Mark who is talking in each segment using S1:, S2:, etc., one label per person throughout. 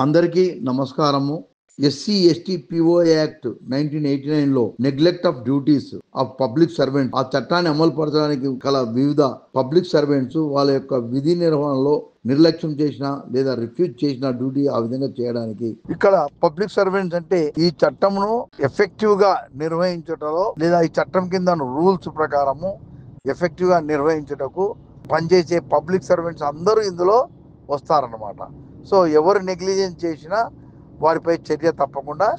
S1: అందరికీ నమస్కారము. SC ST PO act 1989లో neglect of duties of public servant ఆ చట్టాన్ని అమలు పరచడానికి గల వివిధ పబ్లిక్ సర్వెంట్స్ వాళ్ళ యొక్క విధి నిర్వహణలో నిర్లక్ష్యం చేసిన లేదా రిఫ్యూజ్ చేసిన డ్యూటీ ఆ విధంగా చేయడానికి ఇక్కడ పబ్లిక్ సర్వెంట్స్ అంటే ఈ చట్టమును ఎఫెక్టివ్ గా నిర్వహించటంలో లేదా ఈ చట్టం కింద రూల్స్ ప్రకారము ఎఫెక్టివ్ గా నిర్వహించటకు పనిచేసే పబ్లిక్ సర్వెంట్స్ అందరూ ఇందులో వస్తారన్నమాట. సో ఎవరు నెగ్లిజెన్స్ చేసినా వారిపై చర్య తప్పకుండా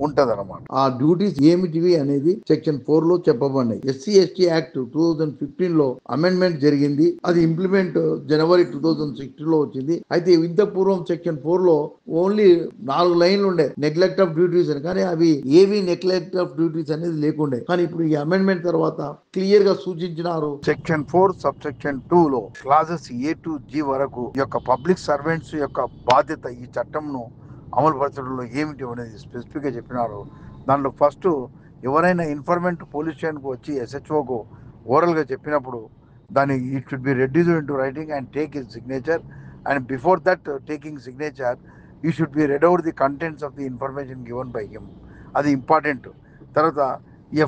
S1: ఉంటదన్నమాట. ఆ డ్యూటీస్ ఏమిటివి అనేది సెక్షన్ 4 లో చెప్పబడినాయి. ఎస్సీ ఎస్టీ యాక్ట్ 2015 లో అమెండ్మెంట్ జరిగింది. అది ఇంప్లిమెంట్ జనవరి 2016 లో వచ్చింది. అయితే ఇంత పూర్వం సెక్షన్ 4 లో ఓన్లీ 4 లైన్లు ఉండే నెగ్లెక్ట్ ఆఫ్ డ్యూటీస్ అని, కానీ అవి ఏవి నెగ్లెక్ట్ ఆఫ్ డ్యూటీస్ అనేది లేకుండే. కానీ ఇప్పుడు ఈ అమెండ్మెంట్ తర్వాత క్లియర్ గా సూచించినారు. సెక్షన్ 4 సబ్ సెక్షన్ 2 లో క్లాజెస్ A to G వరకు ఈ యొక్క పబ్లిక్ సర్వెంట్స్ యొక్క బాధ్యత ఈ చట్టంను అమలు పరచడంలో ఏమిటి అనేది స్పెసిఫిక్గా చెప్పినారు. దాంట్లో ఫస్ట్ ఎవరైనా ఇన్ఫర్మెంట్ పోలీస్ స్టేషన్కు వచ్చి SHOకు ఓరల్గా చెప్పినప్పుడు దాన్ని it should be reduce into writing and take his signature, and before that taking signature you should be red out the contents of the information given by him. అది ఇంపార్టెంట్. తర్వాత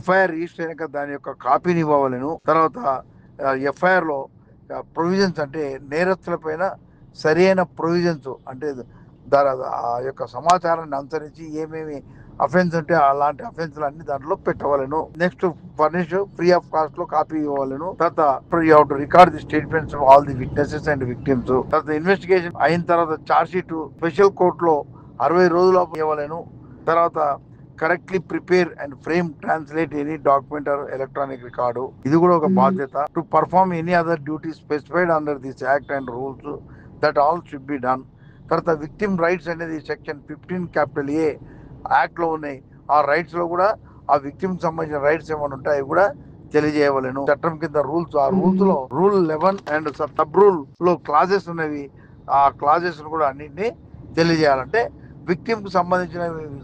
S1: FIR register అయినాక దాని యొక్క కాపీని ఇవ్వవలను. తర్వాత ఎఫ్ఐఆర్లో provisions అంటే నేరస్తులపైన సరైన ప్రొవిజన్స్ అంటే ఆ యొక్క సమాచారాన్ని అనుసరించి ఏమేమి అఫెన్స్ ఉంటే అలాంటి అఫెన్స్లు అన్ని దాంట్లో పెట్టవలను. Next furnish free of cost లో కాపీ ఇవ్వవలను. తర్వాత you have to record the statements of all the witnesses and victims. తర్వాత ఇన్వెస్టిగేషన్ అయిన తర్వాత చార్జ్ షీట్ స్పెషల్ కోర్టులో 60 రోజులు ఇవ్వవలను. తర్వాత correctly prepare and frame translate any document are electronic record. ఇది కూడా ఒక బాధ్యత. To perform any other duty specified under this act and rules that all should be done. తర్వాత విక్టిమ్ రైట్స్ అనేది section 15 A యాక్ట్లో ఉన్నాయి. ఆ రైట్స్లో కూడా ఆ విక్టిమ్కి సంబంధించిన రైట్స్ ఏమైనా ఉంటాయి అవి కూడా తెలియజేయవలను. చట్టం కింద రూల్స్, ఆ రూల్స్లో రూల్ 11 అండ్ సబ్ రూల్లో క్లాజెస్ ఉన్నవి. ఆ క్లాజెస్ కూడా అన్నింటినీ తెలియజేయాలంటే విక్టిమ్కి సంబంధించిన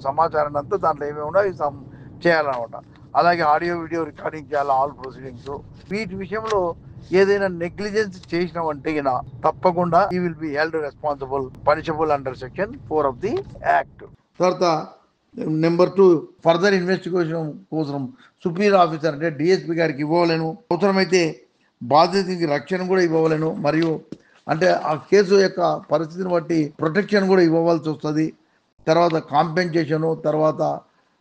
S1: సమాచారాన్ని అంతా దాంట్లో ఏమేమి ఉన్నాయో చేయాలన్నమాట. అలాగే ఆడియో వీడియో రికార్డింగ్ చేయాలి ఆల్ ప్రొసీడింగ్స్. వీటి విషయంలో ఏదైనా నెగ్లిజెన్స్ చేసినామంటే తప్పకుండా ఈ will be held responsible punishable under section 4 of the act. తర్వాత నెంబర్ 2 ఫర్దర్ ఇన్వెస్టిగేషన్ కోసం సుపీరియర్ ఆఫీసర్ అంటే డిఎస్పీ గారికి ఇవ్వవలేను. అవసరమైతే బాధితునికి రక్షణ కూడా ఇవ్వవలేను. మరియు అంటే ఆ కేసు యొక్క పరిస్థితిని బట్టి ప్రొటెక్షన్ కూడా ఇవ్వవలసి వస్తుంది. తర్వాత కాంపెన్సేషను, తర్వాత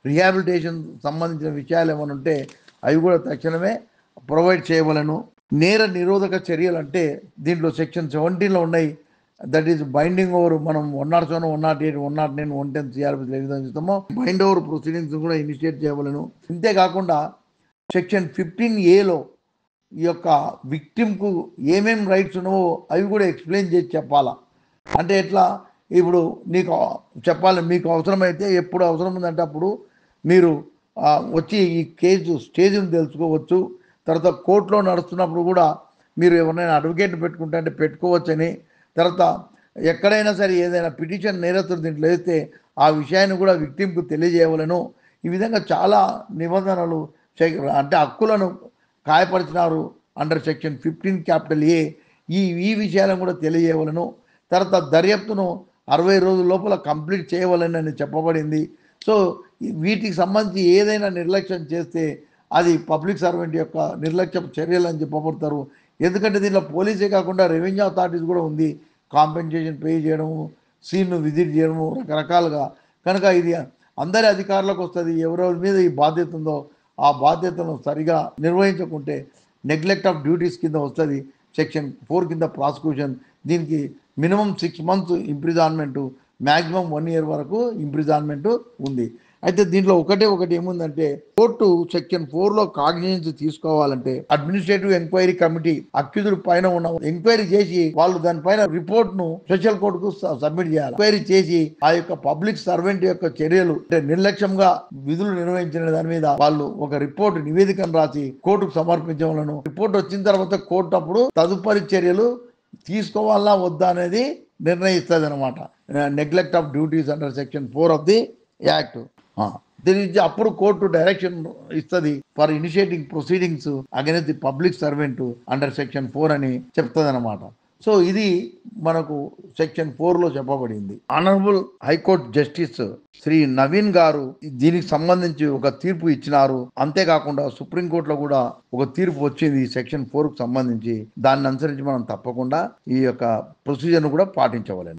S1: రిహాబిలిటేషన్ సంబంధించిన విషయాలు ఏమైనా ఉంటే అవి కూడా తక్షణమే ప్రొవైడ్ చేయవలను. నేర నిరోధక చర్యలు అంటే దీంట్లో సెక్షన్ 17లో ఉన్నాయి. That is binding over. మనం 107, 108, 109, 110 CRPC ఏ విధంగా ఇస్తామో బైండ్ ఓవర్ ప్రొసీడింగ్స్ కూడా ఇనిషియేట్ చేయవలను. ఇంతేకాకుండా సెక్షన్ 15Aలో ఈ యొక్క విక్టిమ్కు ఏమేమి రైట్స్ ఉన్నావో అవి కూడా ఎక్స్ప్లెయిన్ చేసి చెప్పాలా. అంటే ఎట్లా, ఇప్పుడు నీకు చెప్పాలి, మీకు అవసరమైతే ఎప్పుడు అవసరం ఉందంటే అప్పుడు మీరు వచ్చి ఈ కేసు స్టేజ్ని తెలుసుకోవచ్చు. తర్వాత కోర్టులో నడుస్తున్నప్పుడు కూడా మీరు ఎవరైనా అడ్వకేట్ పెట్టుకుంటే అంటే పెట్టుకోవచ్చని. తర్వాత ఎక్కడైనా సరే ఏదైనా పిటిషన్ నేరస్తులు దీంట్లో వేస్తే ఆ విషయాన్ని కూడా విక్టిమ్కు తెలియజేయవలను. ఈ విధంగా చాలా నిబంధనలు అంటే హక్కులను గాయపరిచినారు అండర్ సెక్షన్ 15A. ఈ విషయాలను కూడా తెలియజేయవలను. తర్వాత దర్యాప్తును 60 రోజుల లోపల కంప్లీట్ చేయవలనని చెప్పబడింది. సో వీటికి సంబంధించి ఏదైనా నిర్లక్ష్యం చేస్తే అది పబ్లిక్ సర్వెంట్ యొక్క నిర్లక్ష్యం చర్యలు అని చెప్పబడతారు. ఎందుకంటే దీనిలో పోలీసే కాకుండా రెవెన్యూ అథారిటీస్ కూడా ఉంది. కాంపెన్సేషన్ పే చేయడము, సీన్ను విజిట్ చేయడము, రకరకాలుగా. కనుక ఇది అందరి అధికారులకు వస్తుంది. ఎవరెవరి మీద ఈ బాధ్యత ఉందో ఆ బాధ్యతను సరిగా నిర్వహించకుంటే నెగ్లెక్ట్ ఆఫ్ డ్యూటీస్ కింద వస్తుంది. సెక్షన్ 4 కింద ప్రాసిక్యూషన్. దీనికి మినిమం 6 months ఇంప్రిజాన్మెంటు, మ్యాక్సిమం 1 year వరకు ఇంప్రిజాన్మెంటు ఉంది. అయితే దీంట్లో ఒకటి ఏముందంటే కోర్టు సెక్షన్ 4లో కాగ్నిజెన్స్ తీసుకోవాలంటే అడ్మినిస్ట్రేటివ్ ఎంక్వైరీ కమిటీ అక్యూజ్డ్ పైన ఉన్న ఎంక్వైరీ చేసి వాళ్ళు దానిపైన రిపోర్ట్ ను స్పెషల్ కోర్టుకు సబ్మిట్ చేయాలి. ఎంక్వైరీ చేసి ఆ యొక్క పబ్లిక్ సర్వెంట్ యొక్క చర్యలు అంటే నిర్లక్ష్యంగా విధులు నిర్వహించిన దాని మీద వాళ్ళు ఒక రిపోర్ట్ నివేదికను రాసి కోర్టుకు సమర్పించవలను. రిపోర్ట్ వచ్చిన తర్వాత కోర్టు అప్పుడు తదుపరి చర్యలు తీసుకోవాలా వద్దా అనేది నిర్ణయిస్తుంది అనమాట. Neglect of duties under section 4 of the act. దీనికి అప్పుడు కోర్టు డైరెక్షన్ ఇస్తుంది for initiating proceedings against the public servant under section 4 అని చెప్తుంది అనమాట. సో ఇది మనకు సెక్షన్ 4 లో చెప్పబడింది. Honourable high court justice Shri Naveen గారు దీనికి సంబంధించి ఒక తీర్పు ఇచ్చినారు. అంతేకాకుండా సుప్రీంకోర్టులో కూడా ఒక తీర్పు వచ్చింది సెక్షన్ 4 కు సంబంధించి. దాన్ని అనుసరించి మనం తప్పకుండా ఈ యొక్క ప్రొసీజర్ ను కూడా పాటించవలెను.